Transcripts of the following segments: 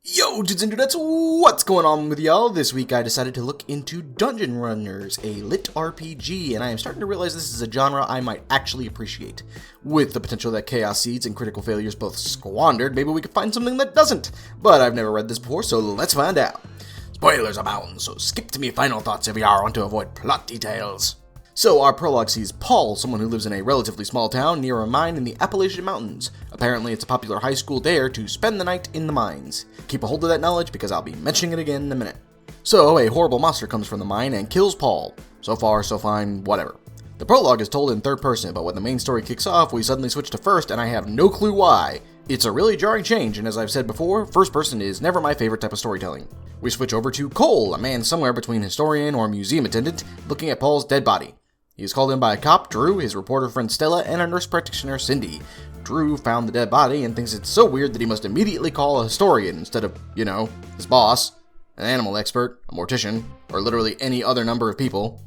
Yo, dudes and dudettes, what's going on with y'all? This week I decided to look into Dungeonrunners, a lit RPG, and I am starting to realize this is a genre I might actually appreciate. With the potential that Chaos Seeds and Critical Failures both squandered, maybe we could find something that doesn't. But I've never read this before, so let's find out. Spoilers abound, so skip to me final thoughts if you want to avoid plot details. So, our prologue sees Paul, someone who lives in a relatively small town near a mine in the Appalachian Mountains. Apparently, it's a popular high school dare to spend the night in the mines. Keep a hold of that knowledge because I'll be mentioning it again in a minute. So, a horrible monster comes from the mine and kills Paul. So far, so fine, whatever. The prologue is told in third person, but when the main story kicks off, we suddenly switch to first, and I have no clue why. It's a really jarring change, and as I've said before, first person is never my favorite type of storytelling. We switch over to Cole, a man somewhere between historian or museum attendant, looking at Paul's dead body. He is called in by a cop, Drew, his reporter friend Stella, and a nurse practitioner, Cindy. Drew found the dead body and thinks it's so weird that he must immediately call a historian instead of, his boss, an animal expert, a mortician, or literally any other number of people.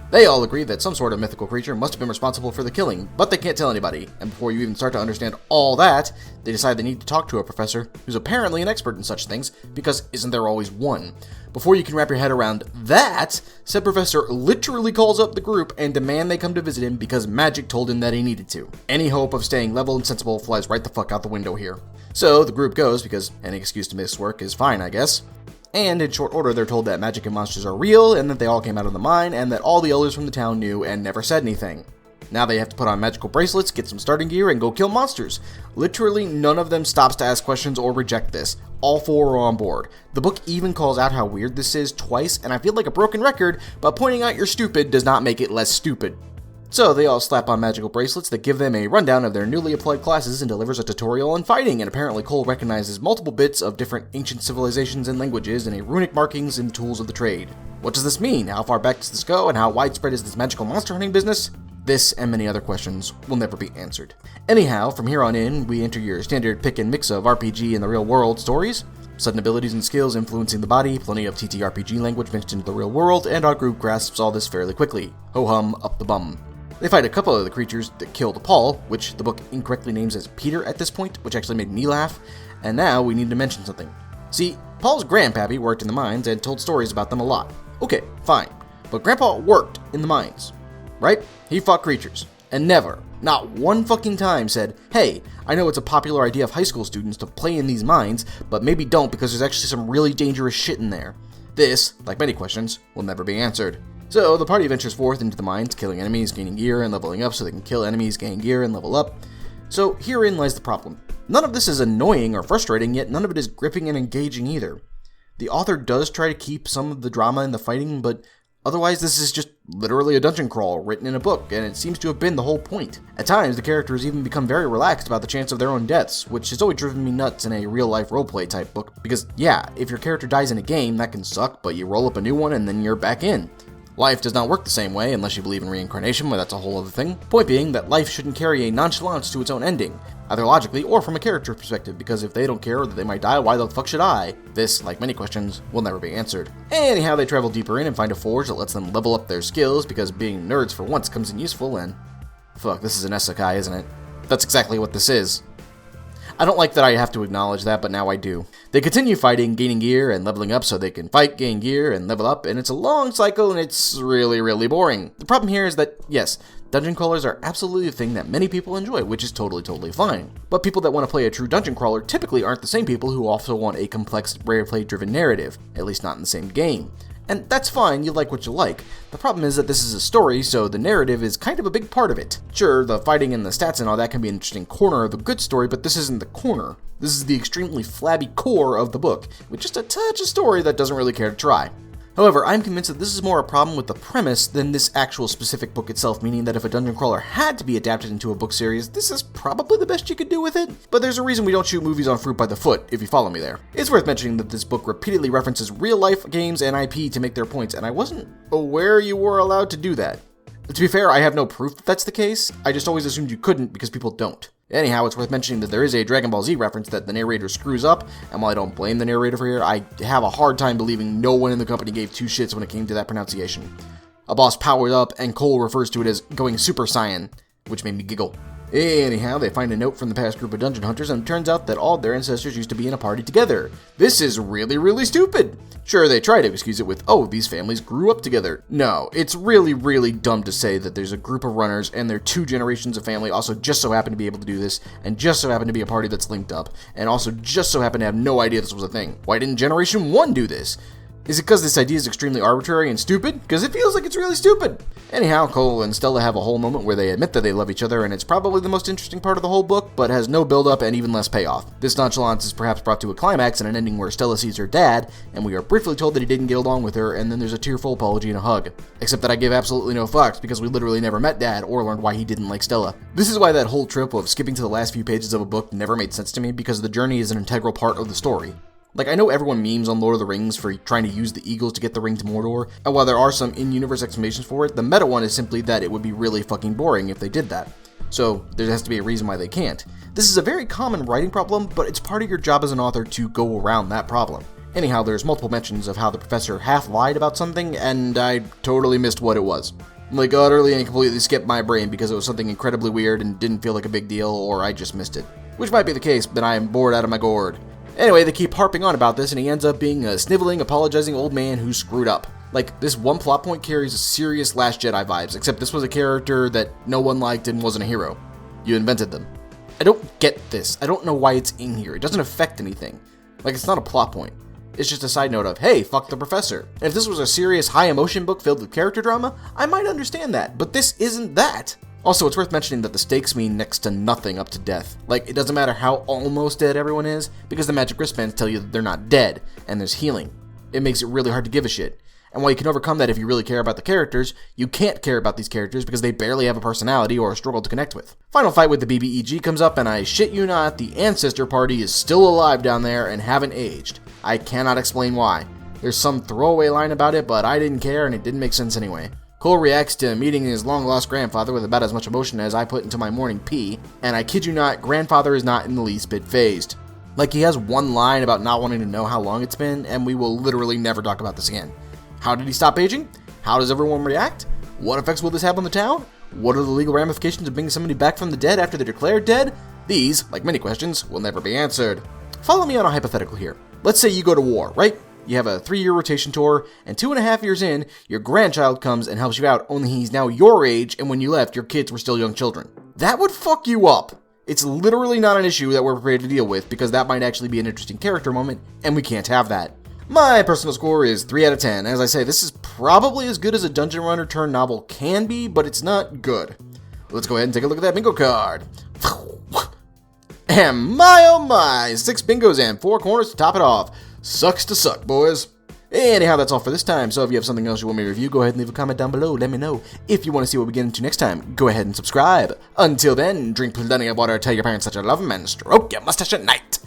They all agree that some sort of mythical creature must have been responsible for the killing, but they can't tell anybody, and before you even start to understand all that, they decide they need to talk to a professor who's apparently an expert in such things, because isn't there always one? Before you can wrap your head around that, said professor literally calls up the group and demand they come to visit him because magic told him that he needed to. Any hope of staying level and sensible flies right the fuck out the window here. So the group goes, because any excuse to miss work is fine, I guess. And in short order, they're told that magic and monsters are real, and that they all came out of the mine, and that all the elders from the town knew and never said anything. Now they have to put on magical bracelets, get some starting gear, and go kill monsters. Literally none of them stops to ask questions or reject this. All four are on board. The book even calls out how weird this is twice, and I feel like a broken record, but pointing out you're stupid does not make it less stupid. So they all slap on magical bracelets that give them a rundown of their newly applied classes and delivers a tutorial on fighting, and apparently Cole recognizes multiple bits of different ancient civilizations and languages and a runic markings and tools of the trade. What does this mean? How far back does this go? And how widespread is this magical monster hunting business? This and many other questions will never be answered. Anyhow, from here on in, we enter your standard pick and mix of RPG and the real world stories. Sudden abilities and skills influencing the body, plenty of TTRPG language mixed into the real world, and our group grasps all this fairly quickly. Ho-hum, up the bum. They fight a couple of the creatures that killed Paul, which the book incorrectly names as Peter at this point, which actually made me laugh, and now we need to mention something. See, Paul's grandpappy worked in the mines and told stories about them a lot. Okay, fine, but Grandpa worked in the mines, right? He fought creatures, and never, not one fucking time said, hey, I know it's a popular idea of high school students to play in these mines, but maybe don't because there's actually some really dangerous shit in there. This, like many questions, will never be answered. So, the party ventures forth into the mines, killing enemies, gaining gear, and leveling up so they can kill enemies, gain gear, and level up. So, herein lies the problem. None of this is annoying or frustrating, yet none of it is gripping and engaging either. The author does try to keep some of the drama in the fighting, but otherwise this is just literally a dungeon crawl written in a book, and it seems to have been the whole point. At times, the characters even become very relaxed about the chance of their own deaths, which has always driven me nuts in a real-life roleplay type book, because yeah, if your character dies in a game, that can suck, but you roll up a new one and then you're back in. Life does not work the same way unless you believe in reincarnation, but that's a whole other thing. Point being that life shouldn't carry a nonchalance to its own ending, either logically or from a character perspective, because if they don't care that they might die, why the fuck should I? This, like many questions, will never be answered. Anyhow, they travel deeper in and find a forge that lets them level up their skills, because being nerds for once comes in useful, and fuck, this is an isekai, isn't it? That's exactly what this is. I don't like that I have to acknowledge that, but now I do. They continue fighting, gaining gear, and leveling up so they can fight, gain gear, and level up, and it's a long cycle, and it's really, really boring. The problem here is that, yes, dungeon crawlers are absolutely a thing that many people enjoy, which is totally fine. But people that want to play a true dungeon crawler typically aren't the same people who also want a complex, rare-play-driven narrative, at least not in the same game. And that's fine, you like what you like. The problem is that this is a story, so the narrative is kind of a big part of it. Sure, the fighting and the stats and all that can be an interesting corner of a good story, but this isn't the corner. This is the extremely flabby core of the book, with just a touch of story that doesn't really care to try. However, I'm convinced that this is more a problem with the premise than this actual specific book itself, meaning that if a dungeon crawler had to be adapted into a book series, this is probably the best you could do with it. But there's a reason we don't shoot movies on fruit by the foot, if you follow me there. It's worth mentioning that this book repeatedly references real-life games and IP to make their points, and I wasn't aware you were allowed to do that. To be fair, I have no proof that that's the case. I just always assumed you couldn't because people don't. Anyhow, it's worth mentioning that there is a Dragon Ball Z reference that the narrator screws up, and while I don't blame the narrator for here, I have a hard time believing no one in the company gave two shits when it came to that pronunciation. A boss powered up, and Cole refers to it as going Super Saiyan, which made me giggle. Anyhow, they find a note from the past group of dungeon hunters, and it turns out that all their ancestors used to be in a party together. This is really, really stupid. Sure, they try to excuse it with, oh, these families grew up together. No, it's really, really dumb to say that there's a group of runners and their 2 generations of family also just so happen to be able to do this, and just so happen to be a party that's linked up, and also just so happen to have no idea this was a thing. Why didn't Generation 1 do this? Is it because this idea is extremely arbitrary and stupid? Because it feels like it's really stupid. Anyhow, Cole and Stella have a whole moment where they admit that they love each other, and it's probably the most interesting part of the whole book, but has no build-up and even less payoff. This nonchalance is perhaps brought to a climax in an ending where Stella sees her dad, and we are briefly told that he didn't get along with her, and then there's a tearful apology and a hug. Except that I give absolutely no fucks, because we literally never met Dad or learned why he didn't like Stella. This is why that whole trip of skipping to the last few pages of a book never made sense to me, because the journey is an integral part of the story. Like, I know everyone memes on Lord of the Rings for trying to use the Eagles to get the ring to Mordor, and while there are some in-universe explanations for it, the meta one is simply that it would be really fucking boring if they did that. So, there has to be a reason why they can't. This is a very common writing problem, but it's part of your job as an author to go around that problem. Anyhow, there's multiple mentions of how the professor half lied about something, and I totally missed what it was. Like, utterly and completely skipped my brain because it was something incredibly weird and didn't feel like a big deal, or I just missed it. Which might be the case, but I am bored out of my gourd. Anyway, they keep harping on about this, and he ends up being a sniveling, apologizing old man who screwed up. Like, this one plot point carries a serious Last Jedi vibes, except this was a character that no one liked and wasn't a hero. You invented them. I don't get this. I don't know why it's in here. It doesn't affect anything. Like, it's not a plot point. It's just a side note of, hey, fuck the professor. And if this was a serious, high-emotion book filled with character drama, I might understand that, but this isn't that. Also, it's worth mentioning that the stakes mean next to nothing up to death. Like, it doesn't matter how almost dead everyone is, because the magic wristbands tell you that they're not dead, and there's healing. It makes it really hard to give a shit. And while you can overcome that if you really care about the characters, you can't care about these characters because they barely have a personality or a struggle to connect with. Final fight with the BBEG comes up, and I shit you not, the ancestor party is still alive down there and haven't aged. I cannot explain why. There's some throwaway line about it, but I didn't care and it didn't make sense anyway. Cole reacts to meeting his long-lost grandfather with about as much emotion as I put into my morning pee, and I kid you not, grandfather is not in the least bit phased. Like, he has one line about not wanting to know how long it's been, and we will literally never talk about this again. How did he stop aging? How does everyone react? What effects will this have on the town? What are the legal ramifications of bringing somebody back from the dead after they're declared dead? These, like many questions, will never be answered. Follow me on a hypothetical here. Let's say you go to war, right? You have a 3-year rotation tour, and 2.5 years in, your grandchild comes and helps you out, only he's now your age, and when you left, your kids were still young children. That would fuck you up. It's literally not an issue that we're prepared to deal with, because that might actually be an interesting character moment, and we can't have that. My personal score is 3 out of 10. As I say, this is probably as good as a Dungeon Runner turn novel can be, but it's not good. Let's go ahead and take a look at that bingo card. And my oh my, 6 bingos and 4 corners to top it off. Sucks to suck, boys. Anyhow, that's all for this time, so if you have something else you want me to review, go ahead and leave a comment down below, let me know. If you want to see what we get into next time, go ahead and subscribe. Until then, drink plenty of water, tell your parents that you love them, and stroke your mustache at night.